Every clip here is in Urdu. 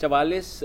44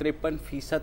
53%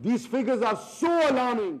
these figures are so alarming।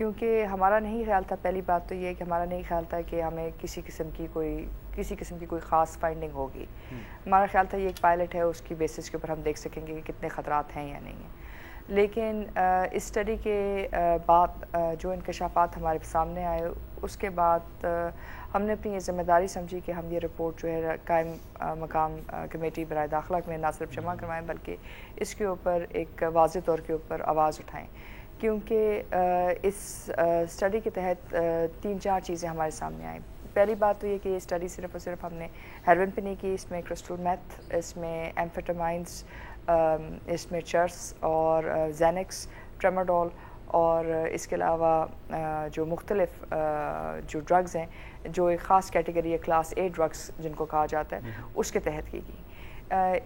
کیونکہ ہمارا نہیں خیال تھا، پہلی بات تو یہ ہے کہ ہمارا نہیں خیال تھا کہ ہمیں کسی قسم کی کوئی خاص فائنڈنگ ہوگی. ہمارا خیال تھا یہ ایک پائلٹ ہے، اس کی بیسس کے اوپر ہم دیکھ سکیں گے کہ کتنے خطرات ہیں یا نہیں ہیں. لیکن اس اسٹڈی کے بعد جو انکشافات ہمارے سامنے آئے، اس کے بعد ہم نے اپنی یہ ذمہ داری سمجھی کہ ہم یہ رپورٹ جو ہے قائم مقام کمیٹی برائے داخلہ میں نہ صرف جمع کروائیں بلکہ اس کے اوپر ایک واضح طور کے اوپر آواز اٹھائیں. کیونکہ اس اسٹڈی کے تحت 3-4 چیزیں ہمارے سامنے آئیں. پہلی بات تو یہ کہ یہ اسٹڈی صرف اور صرف ہم نے ہیروئن پہ نہیں کی، اس میں کرسٹل میتھ، اس میں ایمفیٹامائنس، اس میں چرس اور زینکس، ٹریماڈول، اور اس کے علاوہ جو مختلف جو ڈرگز ہیں جو ایک خاص کیٹیگری ہے کلاس اے ڈرگز جن کو کہا جاتا ہے، اس کے تحت کی گئی.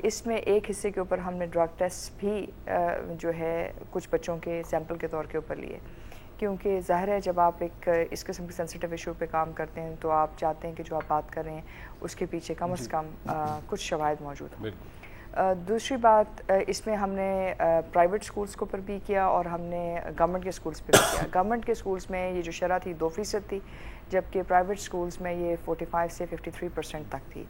اس میں ایک حصے کے اوپر ہم نے ڈرگ ٹیسٹ بھی جو ہے کچھ بچوں کے سیمپل کے طور کے اوپر لیے، کیونکہ ظاہر ہے جب آپ ایک اس قسم کے سینسیٹیو ایشو پہ کام کرتے ہیں تو آپ چاہتے ہیں کہ جو آپ بات کر رہے ہیں اس کے پیچھے کم از کم کچھ شواہد موجود ہوں. دوسری بات، اس میں ہم نے پرائیویٹ سکولز کے اوپر بھی کیا اور ہم نے گورنمنٹ کے سکولز پہ بھی کیا. گورنمنٹ کے سکولز میں یہ جو شرح تھی 2% تھی، جبکہ پرائیویٹ سکولز میں یہ 45 سے 53% تک تھی.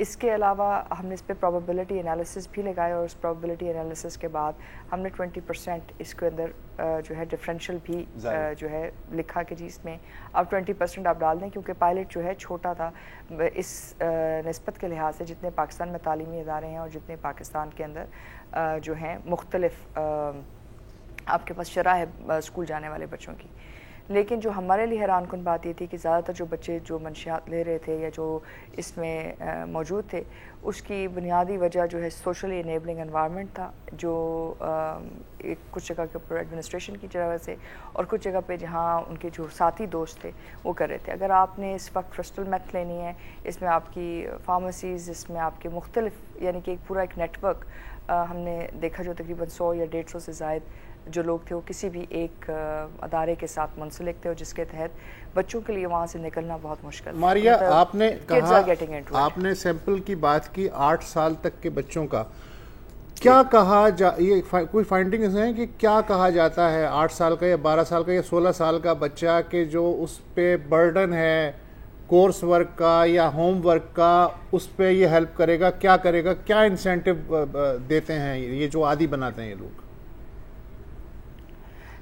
اس کے علاوہ ہم نے اس پہ پروبیبلٹی انالیسس بھی لگایا اور اس پروبیبلٹی انالیسس کے بعد ہم نے 20% اس کے اندر جو ہے ڈفرینشیل بھی جو ہے لکھا کہ جی اس میں اب 20% آپ ڈال دیں، کیونکہ پائلٹ جو ہے چھوٹا تھا اس نسبت کے لحاظ سے جتنے پاکستان میں تعلیمی ادارے ہیں اور جتنے پاکستان کے اندر جو ہیں مختلف آپ کے پاس شرح ہے اسکول جانے والے بچوں کی. لیکن جو ہمارے لیے حیران کن بات یہ تھی کہ زیادہ تر جو بچے جو منشیات لے رہے تھے یا جو اس میں موجود تھے، اس کی بنیادی وجہ جو ہے سوشلی انیبلنگ انوائرمنٹ تھا، جو کچھ جگہ کے اوپر ایڈمنسٹریشن کی وجہ سے اور کچھ جگہ پہ جہاں ان کے جو ساتھی دوست تھے وہ کر رہے تھے. اگر آپ نے اس وقت کرسٹل میتھ لینی ہے، اس میں آپ کی فارمیسیز، اس میں آپ کے مختلف یعنی کہ ایک پورا ایک نیٹ ورک ہم نے دیکھا جو تقریباً 100 یا 150 سے زائد جو لوگ تھے وہ کسی بھی ایک ادارے کے ساتھ منسلک تھے اور جس کے تحت بچوں کے لیے وہاں سے نکلنا بہت مشکل. ماریا، آپ نے کہا، آپ نے سیمپل کی بات کی 8 سال تک کے بچوں کا، کیا کہا یہ کوئی فائنڈنگز ہیں کہ کیا کہا جاتا ہے 8 سال کا یا 12 سال کا یا 16 سال کا بچہ کہ جو اس پہ برڈن ہے کورس ورک کا یا ہوم ورک کا، اس پہ یہ ہیلپ کرے گا، کیا کرے گا، کیا انسینٹیو دیتے ہیں یہ جو عادی بناتے ہیں یہ لوگ؟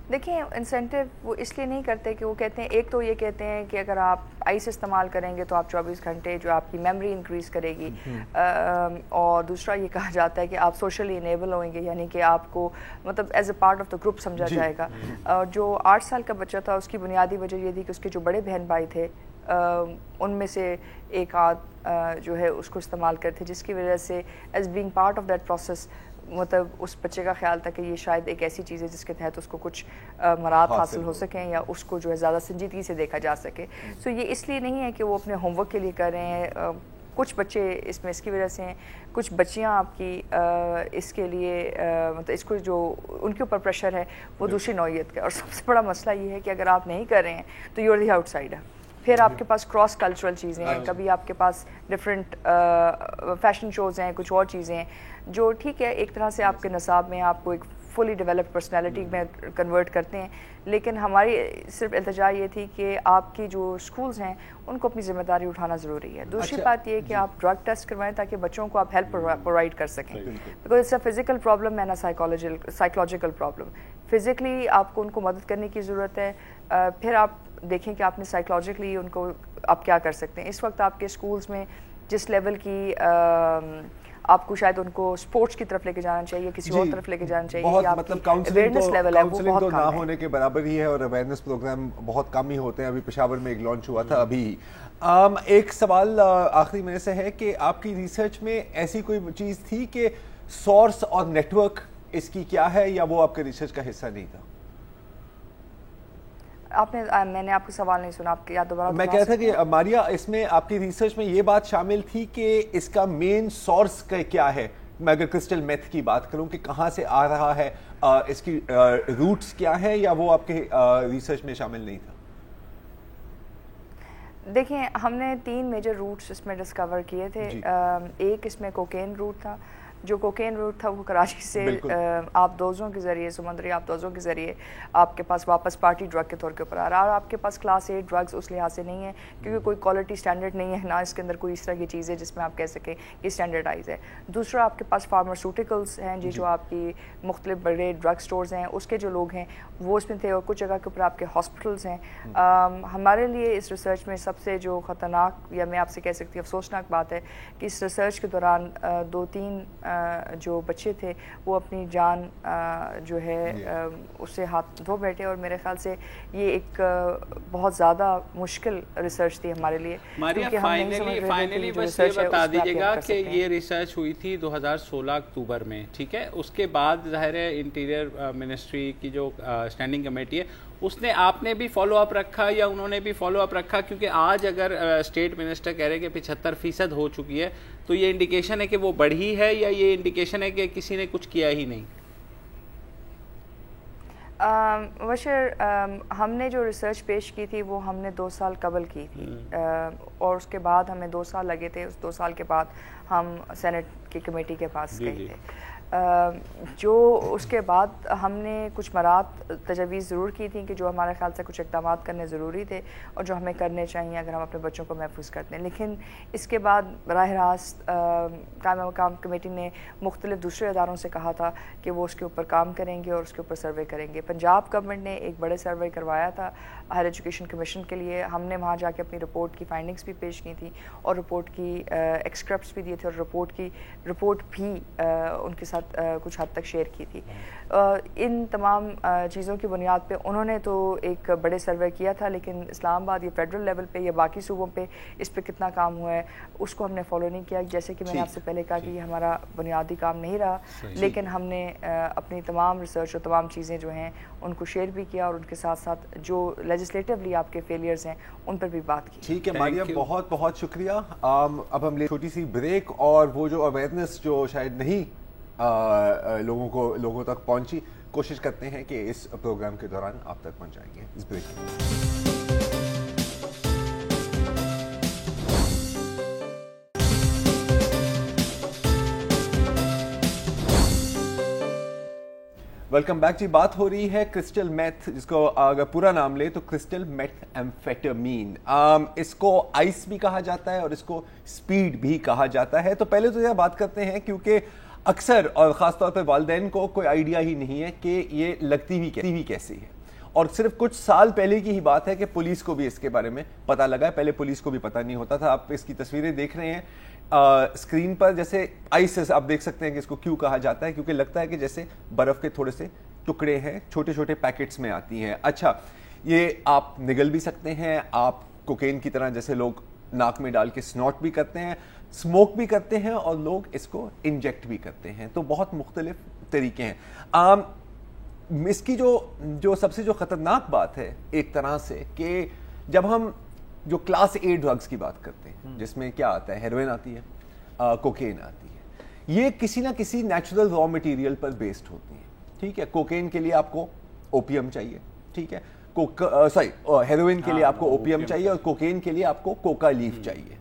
دیکھیں، انسینٹیو وہ اس لیے نہیں کرتے کہ وہ کہتے ہیں، ایک تو یہ کہتے ہیں کہ اگر آپ آئس استعمال کریں گے تو آپ 24 گھنٹے جو آپ کی میموری انکریز کرے گی، اور دوسرا یہ کہا جاتا ہے کہ آپ سوشلی انیبل ہوئیں گے، یعنی کہ آپ کو مطلب as a part of the group سمجھا جائے گا. اور جو 8 سال کا بچہ تھا اس کی بنیادی وجہ یہ تھی کہ اس کے جو بڑے بہن بھائی تھے ان میں سے ایک آدھ جو ہے اس کو استعمال کرتے، جس کی وجہ سے as being part of that process مطلب اس بچے کا خیال تھا کہ یہ شاید ایک ایسی چیز ہے جس کے تحت اس کو کچھ مراد حاصل ہو سکیں یا اس کو جو ہے زیادہ سنجیدگی سے دیکھا جا سکے. سو یہ اس لیے نہیں ہے کہ وہ اپنے ہوم ورک کے لیے کر رہے ہیں. کچھ بچے اس میں اس کی وجہ سے ہیں، کچھ بچیاں آپ کی اس کے لیے مطلب اس کو جو ان کے اوپر پریشر ہے وہ دوسری نوعیت کا. اور سب سے بڑا مسئلہ یہ ہے کہ اگر آپ نہیں کر رہے ہیں تو you are the outsider. پھر آپ کے پاس کراس کلچرل چیزیں ہیں، کبھی آپ کے پاس ڈفرینٹ فیشن شوز ہیں، کچھ اور چیزیں ہیں جو ٹھیک ہے ایک طرح سے آپ کے نصاب میں آپ کو ایک فلی ڈیولپڈ پرسنالٹی میں کنورٹ کرتے ہیں. لیکن ہماری صرف التجا یہ تھی کہ آپ کی جو سکولز ہیں ان کو اپنی ذمہ داری اٹھانا ضروری ہے. دوسری بات یہ کہ آپ ڈرگ ٹیسٹ کروائیں تاکہ بچوں کو آپ ہیلپ پرووائڈ کر سکیں، because it's a physical problem and a psychological problem. Physically آپ کو ان کو مدد کرنے کی ضرورت ہے، پھر آپ دیکھیں کہ آپ نے سائیکولوجیکلی ان کو آپ کیا کر سکتے ہیں. اس وقت آپ کے سکولز میں جس لیول کی آپ کو شاید ان کو اسپورٹس کی طرف لے کے جانا چاہیے، کسی اور طرف لے کے جانا چاہیے. بہت مطلب کاؤنسلنگ تو نہ ہونے کے برابر ہی ہے اور اویئرنیس پروگرام بہت کم ہی ہوتے ہیں. ابھی پشاور میں ایک لانچ ہوا تھا ابھی. ایک سوال آخری میرے سے ہے کہ آپ کی ریسرچ میں ایسی کوئی چیز تھی کہ سورس اور نیٹ ورک اس کی کیا ہے، یا وہ آپ کے ریسرچ کا حصہ نہیں تھا؟ میں نے آپ کو سوال نہیں سنا، آپ یاد دوبارہ. میں کہتا تھا کہ ماریا اس میں آپ کی ریسرچ میں یہ بات شامل تھی کہ اس کا مین سورس کیا ہے. میں اگر کرسٹل میتھ کی بات کروں کہ کہاں سے آ رہا ہے، اس کی روٹس کیا ہے، یا وہ آپ کے ریسرچ میں شامل نہیں تھا؟ دیکھیں، ہم نے 3 میجر روٹس اس میں ڈسکور کیے تھے. ایک اس میں کوکین روٹ تھا، جو کوکین روٹ تھا وہ کراچی سے آپ دوزوں کے ذریعے, سمندری آپ دوزوں کے ذریعے آپ کے پاس واپس پارٹی ڈرگ کے طور کے اوپر آ رہا ہے, اور آپ کے پاس کلاس 8 ڈرگز اس لحاظ سے نہیں ہے کیونکہ کوئی کوالٹی اسٹینڈرڈ نہیں ہے, نہ اس کے اندر کوئی اس طرح کی چیز ہے جس میں آپ کہہ سکیں کہ اسٹینڈرڈائز ہے. دوسرا آپ کے پاس فارماسیوٹیکلس ہیں جی, جو آپ کی مختلف بڑے ڈرگ سٹورز ہیں اس کے جو لوگ ہیں وہ اس میں تھے, اور کچھ جگہ کے اوپر آپ کے ہاسپٹلس ہیں. ہمارے لیے اس ریسرچ میں سب سے جو خطرناک, یا میں آپ سے کہہ سکتی ہوں افسوسناک بات ہے کہ اس ریسرچ کے دوران 2-3 جو بچے تھے وہ اپنی جان جو ہے اس سے ہاتھ دھو بیٹھے, اور میرے خیال سے یہ ایک بہت زیادہ مشکل ریسرچ تھی ہمارے لیے. ماریا فائنلی بس یہ بتا دیجیے گا کہ یہ ریسرچ ہوئی تھی 2016 اکتوبر میں, ٹھیک ہے, اس کے بعد ظاہر ہے انٹیریئر منسٹری کی جو اسٹینڈنگ کمیٹی ہے اس نے, آپ نے بھی فالو اپ رکھا یا انہوں نے بھی فالو اپ رکھا؟ کیونکہ آج اگر اسٹیٹ منسٹر کہہ رہے کہ 75% ہو چکی ہے تو یہ انڈیکیشن ہے کہ وہ بڑھی ہے, یا یہ انڈیکیشن ہے کہ کسی نے کچھ کیا ہی نہیں؟ مبشر, ہم نے جو ریسرچ پیش کی تھی وہ ہم نے 2 سال قبل کی تھی, اور اس کے بعد ہمیں 2 سال لگے تھے. اس 2 سال کے بعد ہم سینٹ کی کمیٹی کے پاس گئے تھے. جو اس کے بعد ہم نے کچھ مرات تجاویز ضرور کی تھیں کہ جو ہمارے خیال سے کچھ اقدامات کرنے ضروری تھے اور جو ہمیں کرنے چاہیے اگر ہم اپنے بچوں کو محفوظ کرتے ہیں. لیکن اس کے بعد براہ راست قائم مقام کمیٹی نے مختلف دوسرے اداروں سے کہا تھا کہ وہ اس کے اوپر کام کریں گے اور اس کے اوپر سروے کریں گے. پنجاب گورنمنٹ نے ایک بڑے سروے کروایا تھا ہائر ایجوکیشن کمیشن کے لیے. ہم نے وہاں جا کے اپنی رپورٹ کی فائنڈنگز بھی پیش کی تھی اور رپورٹ کی ایکسکرپٹس بھی دیے تھے, اور رپورٹ بھی ان کے ساتھ کچھ حد تک شیئر کی تھی. ان تمام چیزوں کی بنیاد پہ انہوں نے تو ایک بڑے سروے کیا تھا, لیکن اسلام آباد یا فیڈرل لیول پہ یا باقی صوبوں پہ اس پہ کتنا کام ہوا ہے اس کو ہم نے فالو نہیں کیا. جیسے کہ میں نے آپ سے پہلے کہا کہ یہ ہمارا بنیادی کام نہیں رہا, لیکن ہم نے اپنی تمام ریسرچ اور تمام چیزیں جو ہیں ان کو شیئر بھی کیا, اور ان کے ساتھ ساتھ جو لیجسلیٹولی آپ کے فیلیئرز ہیں ان پر بھی بات کی. ٹھیک ہے ماریا, بہت بہت شکریہ. اب ہم لے چھوٹی سی بریک, اور وہ جو اویئرنیس جو شاید نہیں لوگوں تک پہنچی, کوشش کرتے ہیں کہ اس پروگرام کے دوران آپ تک پہنچائیں گے. اس بریک ویلکم بیک جی. بات ہو رہی ہے کرسٹل میتھ, جس کو اگر پورا نام لے تو کرسٹل میتھ ایمفیٹامین. اس کو آئس بھی کہا جاتا ہے اور اس کو اسپیڈ بھی کہا جاتا ہے. تو پہلے تو یہ بات کرتے ہیں کیونکہ اکثر اور خاص طور پہ والدین کو کوئی آئیڈیا ہی نہیں ہے کہ یہ لگتی بھی کیسی ہے, اور صرف کچھ سال پہلے کی ہی بات ہے کہ پولیس کو بھی اس کے بارے میں پتہ لگا ہے. پہلے پولیس کو بھی پتہ نہیں ہوتا تھا. آپ اس کی تصویریں دیکھ رہے ہیں اسکرین پر, جیسے آئس آپ دیکھ سکتے ہیں کہ اس کو کیوں کہا جاتا ہے, کیونکہ لگتا ہے کہ جیسے برف کے تھوڑے سے ٹکڑے ہیں, چھوٹے چھوٹے پیکٹس میں آتی ہیں. اچھا, یہ آپ نگل بھی سکتے ہیں, آپ کوکین کی طرح جیسے لوگ ناک میں ڈال کے سنوٹ بھی کرتے ہیں, اسموک بھی کرتے ہیں, اور لوگ اس کو انجیکٹ بھی کرتے ہیں. تو بہت مختلف طریقے ہیں. اس کی جو سب سے جو خطرناک بات ہے ایک طرح سے, کہ جب ہم جو کلاس A ڈرگز کی بات کرتے ہیں, جس میں کیا آتا ہے, ہیروئن آتی ہے, کوکین آتی ہے, یہ کسی نہ کسی نیچرل را مٹیریل پر بیسڈ ہوتی ہیں. ٹھیک ہے, کوکین کے لیے آپ کو اوپیم چاہیے, ٹھیک ہے, ہیروئن کے لیے آپ کو اوپیم چاہیے, اور کوکین کے لیے آپ کو کوکا لیف چاہیے.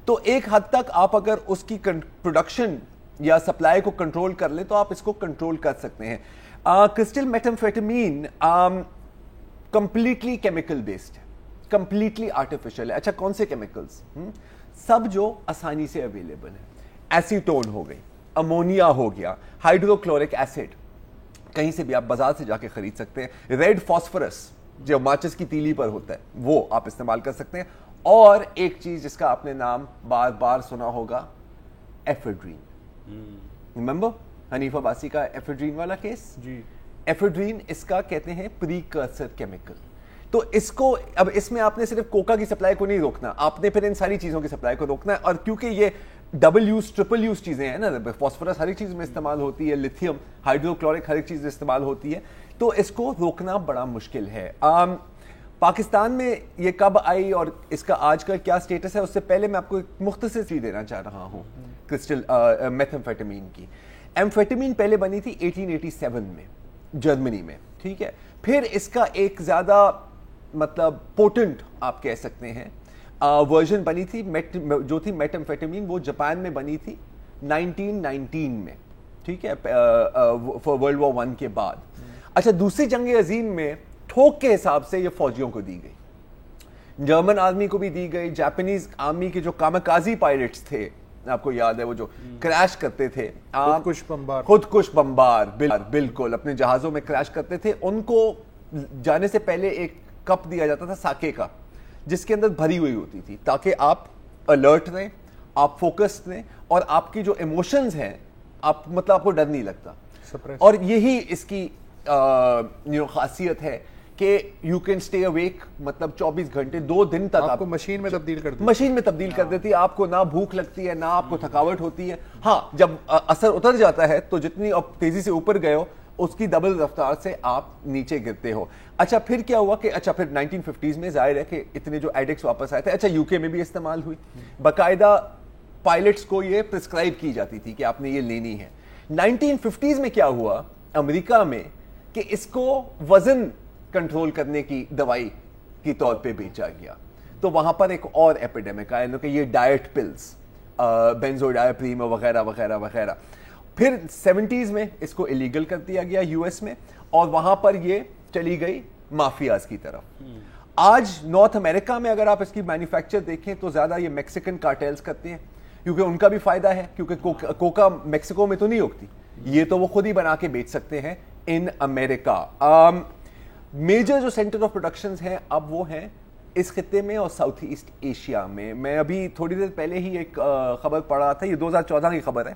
تو ایک حد تک آپ اگر اس کی پروڈکشن یا سپلائی کو کنٹرول کر لیں تو آپ اس کو کنٹرول کر سکتے ہیں. کرسٹل میتھامفیٹامین کمپلیٹلی کیمیکل بیسڈ ہے, کمپلیٹلی آرٹیفیشل ہے. اچھا, کون سے کیمیکلز؟ سب جو آسانی سے اویلیبل ہیں. ایسیٹون ہو گئی, امونیا ہو گیا, ہائیڈرو کلورک ایسڈ کہیں سے بھی آپ بازار سے جا کے خرید سکتے ہیں. ریڈ فاسفورس جو ماچس کی تیلی پر ہوتا ہے وہ آپ استعمال کر سکتے ہیں. اور ایک چیز جس کا آپ نے نام بار بار سنا ہوگا, ایفیڈرین. ریممبر حنیف عباسی کا ایفیڈرین والا کیس؟ جی, ایفیڈرین اس کا کہتے ہیں پریکرسر کیمیکل. تو اس کو اب اس میں آپ نے صرف کوکا کی سپلائی کو نہیں روکنا, آپ نے پھر ان ساری چیزوں کی سپلائی کو روکنا ہے. اور کیونکہ یہ ڈبل یوز ٹرپل یوز چیزیں ہیں نا, فاسفورس ہر ایک چیز میں استعمال ہوتی ہے, لتھیم ہائیڈرو کلورک ہر ایک چیز میں استعمال ہوتی ہے, تو اس کو روکنا بڑا مشکل ہے. پاکستان میں یہ کب آئی اور اس کا آج کل کیا سٹیٹس ہے, اس سے پہلے میں آپ کو ایک مختصر چیز دینا چاہ رہا ہوں کرسٹل میتھامفیٹامین کی. ایمفیٹامین پہلے بنی تھی 1887 میں جرمنی میں, ٹھیک ہے. پھر اس کا ایک زیادہ مطلب پوٹنٹ آپ کہہ سکتے ہیں ورژن بنی تھی جو تھی میتھامفیٹامین, وہ جاپان میں بنی تھی 1919 میں. ٹھیک ہے, ورلڈ وار 1 کے بعد. اچھا, دوسری جنگ عظیم میں ٹھوک کے حساب سے یہ فوجیوں کو دی گئی, جرمن آرمی کو بھی دی گئی, جاپانیز آرمی کے جو کامکازی پائلٹس تھے, آپ کو یاد ہے وہ جو کریش کرتے تھے, خود کش بمبار, بالکل اپنے جہازوں میں کریش کرتے تھے, ان کو جانے سے پہلے ایک کپ دیا جاتا تھا ساکے کا, جس کے اندر بھری ہوئی ہوتی تھی, تاکہ آپ الرٹ رہیں, آپ فوکسڈ رہیں, اور آپ کی جو ایموشنز ہیں مطلب آپ کو ڈر نہیں لگتا. اور یہی اس کی خاصیت ہے کہ یو کین اسٹے اویک, مطلب 24 گھنٹے 2 دن تک آپ کو مشین میں تبدیل کر دیتی ہے, آپ کو نہ بھوک لگتی ہے, نہ آپ کو تھکاوٹ ہوتی ہے. ہاں, جب اثر اتر جاتا ہے تو جتنی آپ تیزی سے اوپر گئے ہو اس کی ڈبل رفتار سے آپ نیچے گرتے ہو. اچھا, پھر کیا ہوا کہ پھر 1950s میں ظاہر ہے کہ اتنے جو ایڈکٹس واپس آئے تھے. اچھا, یو کے میں بھی استعمال ہوئی, باقاعدہ پائلٹس کو یہ پرسکرائب کی جاتی تھی کہ آپ نے یہ لینی ہے. 1950s میں کیا ہوا امریکہ میں کہ اس کو وزن کنٹرول کرنے کی دوائی کی طور پہ بیچا گیا, تو وہاں پر ایک اور ایپیڈیمک آیا کہ یہ ڈائٹ پلز, بینزوڈائپریم وغیرہ وغیرہ وغیرہ. پھر 70s میں اس کو الیگل کر دیا گیا یو ایس میں, اور وہاں پر یہ چلی گئی مافیاز کی طرف. آج نارتھ امریکہ میں اگر آپ اس کی مینوفیکچر دیکھیں تو زیادہ یہ میکسیکن کارٹیلز کرتے ہیں, کیونکہ ان کا بھی فائدہ ہے, کیونکہ کوکا میکسیکو میں تو نہیں اگتی, یہ تو وہ خود ہی بنا کے بیچ سکتے ہیں ان امریکہ. میجر جو سینٹر آف پروڈکشنز ہیں اب وہ ہیں اس خطے میں اور ساؤتھ ایسٹ ایشیا میں. میں ابھی تھوڑی دیر پہلے ہی ایک خبر پڑھ رہا تھا, یہ 2014 کی خبر ہے.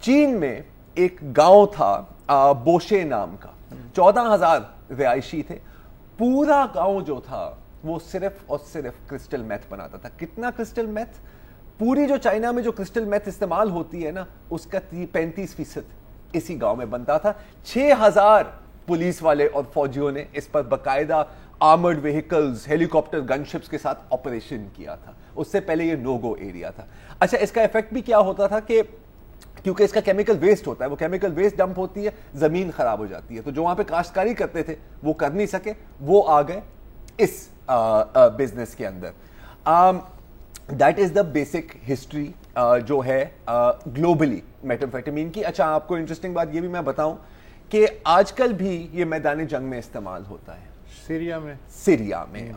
چین میں ایک گاؤں تھا بوشے نام کا, 14,000 رہائشی تھے. پورا گاؤں جو تھا وہ صرف اور صرف کرسٹل میتھ بناتا تھا. کتنا کرسٹل میتھ؟ پوری جو چائنا میں جو کرسٹل میتھ استعمال ہوتی ہے نا, اس کا 35% اسی گاؤں میں بنتا تھا. 6,000 پولیس والے اور فوجیوں نے اس پر باقاعدہ آرمرڈ وہیکلز, ہیلی کاپٹر, گن شپس کے ساتھ آپریشن کیا تھا. اس سے پہلے یہ نو گو ایریا تھا. اچھا, اس کا ایفیکٹ بھی کیا ہوتا تھا کہ کیونکہ اس کا کیمیکل ویسٹ ہوتا ہے, وہ کیمیکل ویسٹ ڈمپ ہوتی ہے, زمین خراب ہو جاتی ہے, تو جو وہاں پہ کاشتکاری کرتے تھے وہ کر نہیں سکے, وہ آ گئے اس بزنس کے اندر. That is the basic history جو ہے گلوبلی میتھامفیٹامین کی. اچھا, آپ کو انٹرسٹنگ بات یہ بھی میں بتاؤں کہ آج کل بھی یہ میدان جنگ میں استعمال ہوتا ہے. سیریا میں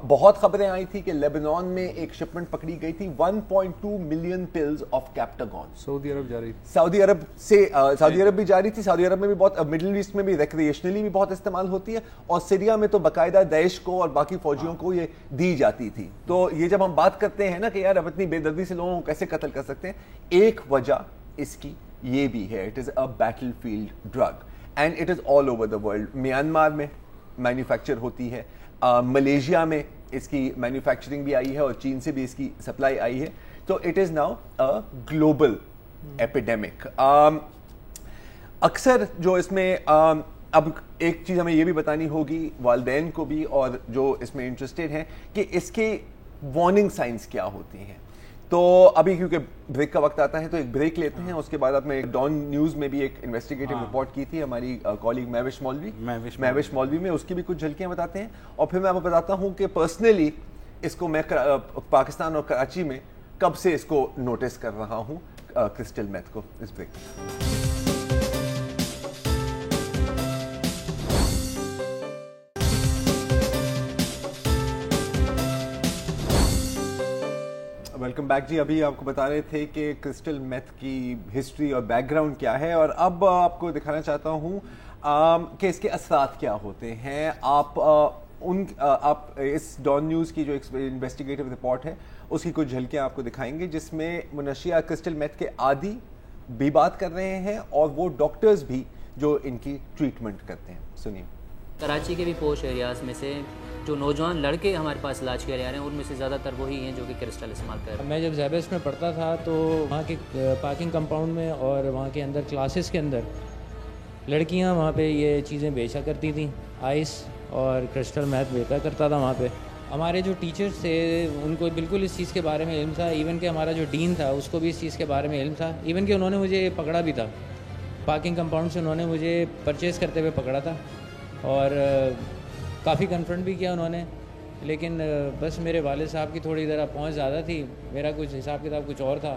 بہت خبریں آئی تھی کہ لیبنان میں ایک شپمنٹ پکڑی گئی تھی 1.2 ملین پلز آف کیپٹاگون. سعودی عرب بھی جاری تھی. سعودی عرب میں بھی بہت, مڈل ایسٹ میں بھی ریکریشنلی بھی بہت استعمال ہوتی ہے, اور سیریا میں تو باقاعدہ داعش کو اور باقی فوجیوں کو یہ دی جاتی تھی. تو یہ جب ہم بات کرتے ہیں نا کہ یار اب اتنی بے دردی سے لوگوں کو کیسے قتل کر سکتے ہیں, ایک وجہ اس کی یہ بھی ہے, it is a battle field drug and it is all over the world. Myanmar میں مینوفیکچر ہوتی ہے, ملیشیا میں اس کی مینوفیکچرنگ بھی آئی ہے, اور چین سے بھی اس کی سپلائی آئی ہے. تو it is now a global epidemic. اکثر جو اس میں اب ایک چیز ہمیں یہ بھی بتانی ہوگی والدین کو بھی اور جو اس میں انٹرسٹڈ ہیں کہ اس کے وارننگ سائنس کیا ہوتی ہیں. تو ابھی کیونکہ بریک کا وقت آتا ہے تو ایک بریک لیتے ہیں, اس کے بعد آپ نے ڈان نیوز میں بھی ایک انویسٹیگیٹو رپورٹ کی تھی ہماری کالیگ مہوش مولوی میں, اس کی بھی کچھ جھلکیاں بتاتے ہیں. اور پھر میں آپ کو بتاتا ہوں کہ پرسنلی اس کو میں پاکستان اور کراچی میں کب سے اس کو نوٹس کر رہا ہوں کرسٹل میتھ کو. اس بریک ویلکم بیک. جی, ابھی آپ کو بتا رہے تھے کہ کرسٹل میتھ کی ہسٹری اور بیک گراؤنڈ کیا ہے, اور اب آپ کو دکھانا چاہتا ہوں کہ اس کے اثرات کیا ہوتے ہیں. آپ اس ڈان نیوز کی جو انویسٹیگیٹو رپورٹ ہے اس کی کچھ جھلکیاں آپ کو دکھائیں گے, جس میں منشیہ کرسٹل میتھ کے عادی بھی بات کر رہے ہیں اور وہ ڈاکٹرز بھی جو ان کی ٹریٹمنٹ کرتے ہیں. سنیے. کراچی کے بھی پوش ایریاز میں سے جو نوجوان لڑکے ہمارے پاس علاج کے لیے آ رہے ہیں ان میں سے زیادہ تر وہی ہیں جو کہ کرسٹل استعمال کر رہے ہیں. میں جب زیبس میں پڑھتا تھا تو وہاں کے پارکنگ کمپاؤنڈ میں اور وہاں کے اندر کلاسز کے اندر لڑکیاں وہاں پہ یہ چیزیں بیچا کرتی تھیں, آئس اور کرسٹل میتھ بیچا کرتا تھا وہاں پہ. ہمارے جو ٹیچرز تھے ان کو بالکل اس چیز کے بارے میں علم تھا, ایون کہ ہمارا جو ڈین تھا اس کو بھی اس چیز کے بارے میں علم تھا. ایون کہ انہوں نے مجھے پکڑا بھی تھا پارکنگ کمپاؤنڈ سے, انہوں نے مجھے پرچیز کرتے ہوئے پکڑا تھا اور کافی کنفرنٹ بھی کیا انہوں نے, لیکن بس میرے والد صاحب کی تھوڑی ذرا پہنچ زیادہ تھی, میرا کچھ حساب کتاب کچھ اور تھا.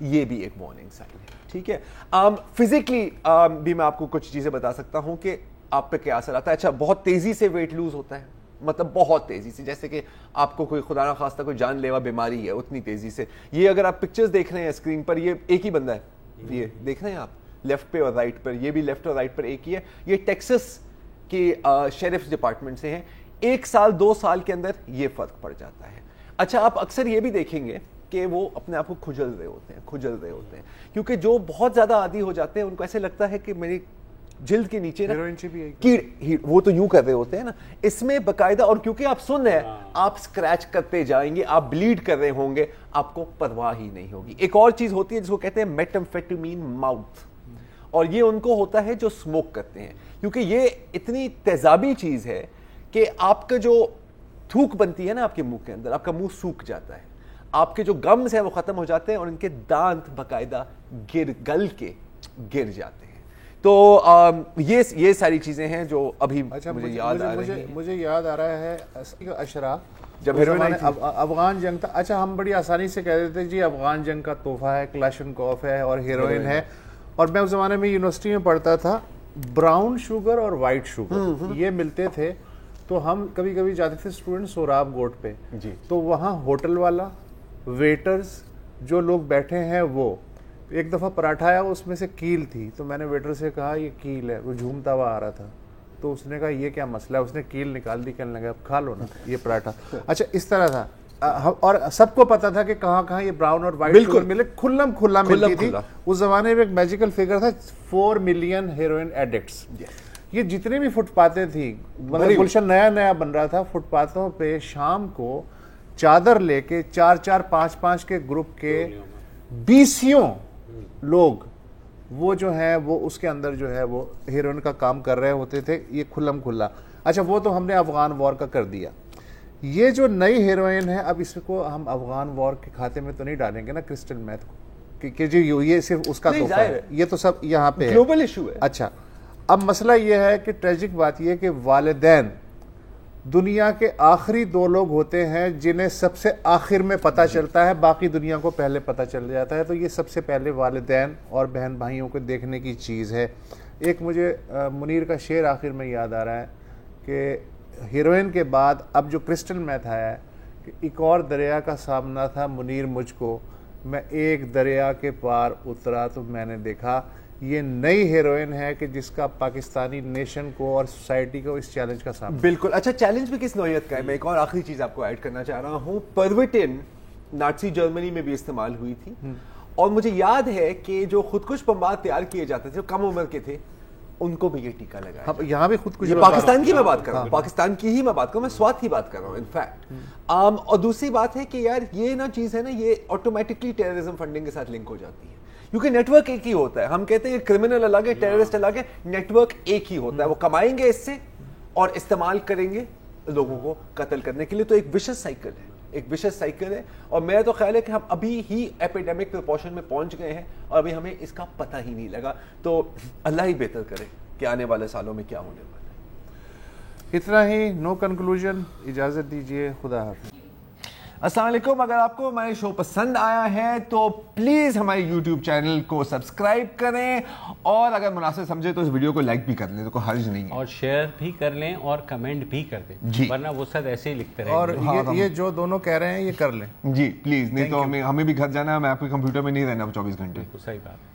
یہ بھی ایک وارننگ سائن ہے. ٹھیک ہے, فزیکلی بھی میں آپ کو کچھ چیزیں بتا سکتا ہوں کہ آپ پہ کیا اثر آتا ہے. اچھا, بہت تیزی سے ویٹ لوز ہوتا ہے, مطلب بہت تیزی سے, جیسے کہ آپ کو کوئی خدا نہ خواستہ کوئی جان لیوا بیماری ہے اتنی تیزی سے. یہ اگر آپ پکچرز دیکھ رہے ہیں اسکرین پر, یہ ایک ہی بندہ ہے, یہ دیکھ رہے ہیں آپ لیفٹ پہ اور رائٹ پر, یہ بھی لیفٹ اور رائٹ پر ایک ہی ہے. یہ ٹیکسس کے شیرف ڈپارٹمنٹ سے ہیں. 1 سال 2 سال کے اندر یہ فرق پڑ جاتا ہے. اچھا, آپ اکثر یہ بھی دیکھیں گے کہ وہ اپنے آپ کو کھجل رہے ہوتے ہیں کیونکہ جو بہت زیادہ عادی ہو جاتے ہیں ان کو ایسے لگتا ہے کہ میری جلد کے نیچے وہ تو یوں کر رہے ہوتے ہیں نا, اس میں باقاعدہ, اور کیونکہ آپ سن رہے ہیں آپ اسکریچ کرتے جائیں گے, آپ بلیڈ کر رہے ہوں گے, آپ کو پرواہ ہی نہیں ہوگی. ایک اور چیز ہوتی ہے جس کو کہتے ہیں میٹامفیٹامین ماؤتھ, اور یہ ان کو ہوتا ہے جو اسموک کرتے ہیں, کیونکہ یہ اتنی تیزابی چیز ہے کہ آپ کا جو تھوک بنتی ہے نا آپ کے منہ کے اندر, آپ کا منہ سوکھ جاتا ہے, آپ کے جو گمز ہیں وہ ختم ہو جاتے ہیں, اور ان کے دانت باقاعدہ گل کے گر جاتے ہیں. تو یہ ساری چیزیں ہیں جو ابھی مجھے یاد آ رہی ہیں. مجھے یاد آ رہا ہے اشرا جب افغان جنگ تھا. اچھا, ہم بڑی آسانی سے کہہ دیتے جی افغان جنگ کا تحفہ ہے, کلاشنکوف ہے اور ہیروئن ہے. اور میں اس زمانے میں یونیورسٹی میں پڑھتا تھا, براؤن شوگر اور وائٹ شوگر یہ ملتے تھے, تو ہم کبھی کبھی جاتے تھے اسٹوڈنٹ سوراب گوٹ پہ, تو وہاں ہوٹل والا, ویٹرز, جو لوگ بیٹھے ہیں, وہ ایک دفعہ پراٹھا آیا, اس میں سے کیل تھی, تو میں نے ویٹر سے کہا یہ کیل ہے, وہ جھومتا ہوا آ رہا تھا, تو اس نے کہا یہ کیا مسئلہ ہے, اس نے کیل نکال دی, کہنے لگا اب کھا لو نا یہ پراٹھا. اچھا, اس طرح تھا, اور سب کو پتا تھا کہ کہاں کہاں یہ براؤن اور وائٹ شوگر ملے, کھلم کھلا ملتی تھی. اس زمانے میں ایک میجیکل فگر تھا 4 ملین ہیروئن ایڈکٹس. یہ جتنے بھی فٹ پاتیں تھی, مطلب گلشن نیا بن رہا تھا, فٹ پاتوں پہ شام کو چادر لے کے 4-4 5-5 کے گروپ کے 20 لوگ وہ جو ہیں وہ اس کے اندر جو ہے وہ ہیروئن کا کام کر رہے ہوتے تھے, یہ کھلم کھلا. اچھا, وہ تو ہم نے افغان وار کا کر دیا. یہ جو نئی ہیروئن ہے, اب اس کو ہم افغان وار کے کھاتے میں تو نہیں ڈالیں گے نا کرسٹل میتھ کو, کہ جی یہ صرف اس کا تحفہ ہے, یہ تو سب یہاں پہ گلوبل ایشو ہے. اچھا, اب مسئلہ یہ ہے کہ ٹریجک بات یہ ہے کہ والدین دنیا کے آخری 2 لوگ ہوتے ہیں جنہیں سب سے آخر میں پتہ چلتا ہے, باقی دنیا کو پہلے پتہ چل جاتا ہے. تو یہ سب سے پہلے والدین اور بہن بھائیوں کو دیکھنے کی چیز ہے. ایک مجھے منیر کا شعر آخر میں یاد آ رہا ہے کہ ہیروئن کے بعد اب جو کرسٹل میتھ آیا ہے کہ ایک اور دریا کا سامنا تھا منیر مجھ کو, میں ایک دریا کے پار اترا تو میں نے دیکھا. یہ نئی ہیروئن ہے کہ جس کا پاکستانی نیشن کو اور سوسائٹی کو اس چیلنج کا سامنا. بالکل. اچھا, چیلنج بھی کس نوعیت کا ہے, میں ایک اور آخری چیز آپ کو ایڈ کرنا چاہ رہا ہوں. پروٹن نازی جرمنی میں بھی استعمال ہوئی تھی, اور مجھے یاد ہے کہ جو خودکش بمبار تیار کیے جاتے تھے, کم عمر کے تھے, ان کو بھی یہ ٹیکہ لگایا. یہاں بھی خودکش, پاکستان کی میں بات کر رہا ہوں, پاکستان کی ہی میں بات کر رہا ہوں, میں سوات کی بات کر رہا ہوں انفیکٹ. اور دوسری بات ہے کہ یار یہ نا چیز ہے نا, یہ آٹومیٹکلی ٹیررزم فنڈنگ کے ساتھ لنک ہو جاتی ہے, کیونکہ نیٹ ورک ایک ہی ہوتا ہے. ہم کہتے ہیں کرمنل الگ ہے, ٹیررسٹ الگ ہے, نیٹ ورک ایک ہی ہوتا ہے. وہ کمائیں گے اس سے اور استعمال کریں گے لوگوں کو قتل کرنے کے لیے. تو ایک وشس سائیکل ہے, ایک وشس سائیکل ہے. اور میرا تو خیال ہے کہ ہم ابھی ہی ایپیڈیمک پرپورشن میں پہنچ گئے ہیں, اور ابھی ہمیں اس کا پتہ ہی نہیں لگا. تو اللہ ہی بہتر کرے کہ آنے والے سالوں میں کیا ہونے والا ہے. اتنا ہی, نو کنکلوژن. اجازت دیجیے, خدا حافظ. السلام علیکم. اگر آپ کو ہمارے شو پسند آیا ہے تو پلیز ہمارے یوٹیوب چینل کو سبسکرائب کریں, اور اگر مناسب سمجھے تو اس ویڈیو کو لائک بھی کر لیں, تو کوئی حرج نہیں ہے, اور شیئر بھی کر لیں اور کمنٹ بھی کر دیں, ورنہ وہ سب ایسے ہی لکھتے رہیں. اور یہ جو دونوں کہہ رہے ہیں یہ کر لیں جی پلیز, نہیں تو ہمیں بھی گھر جانا ہے, میں آپ کے کمپیوٹر میں نہیں رہنا 24 گھنٹے. صحیح بات.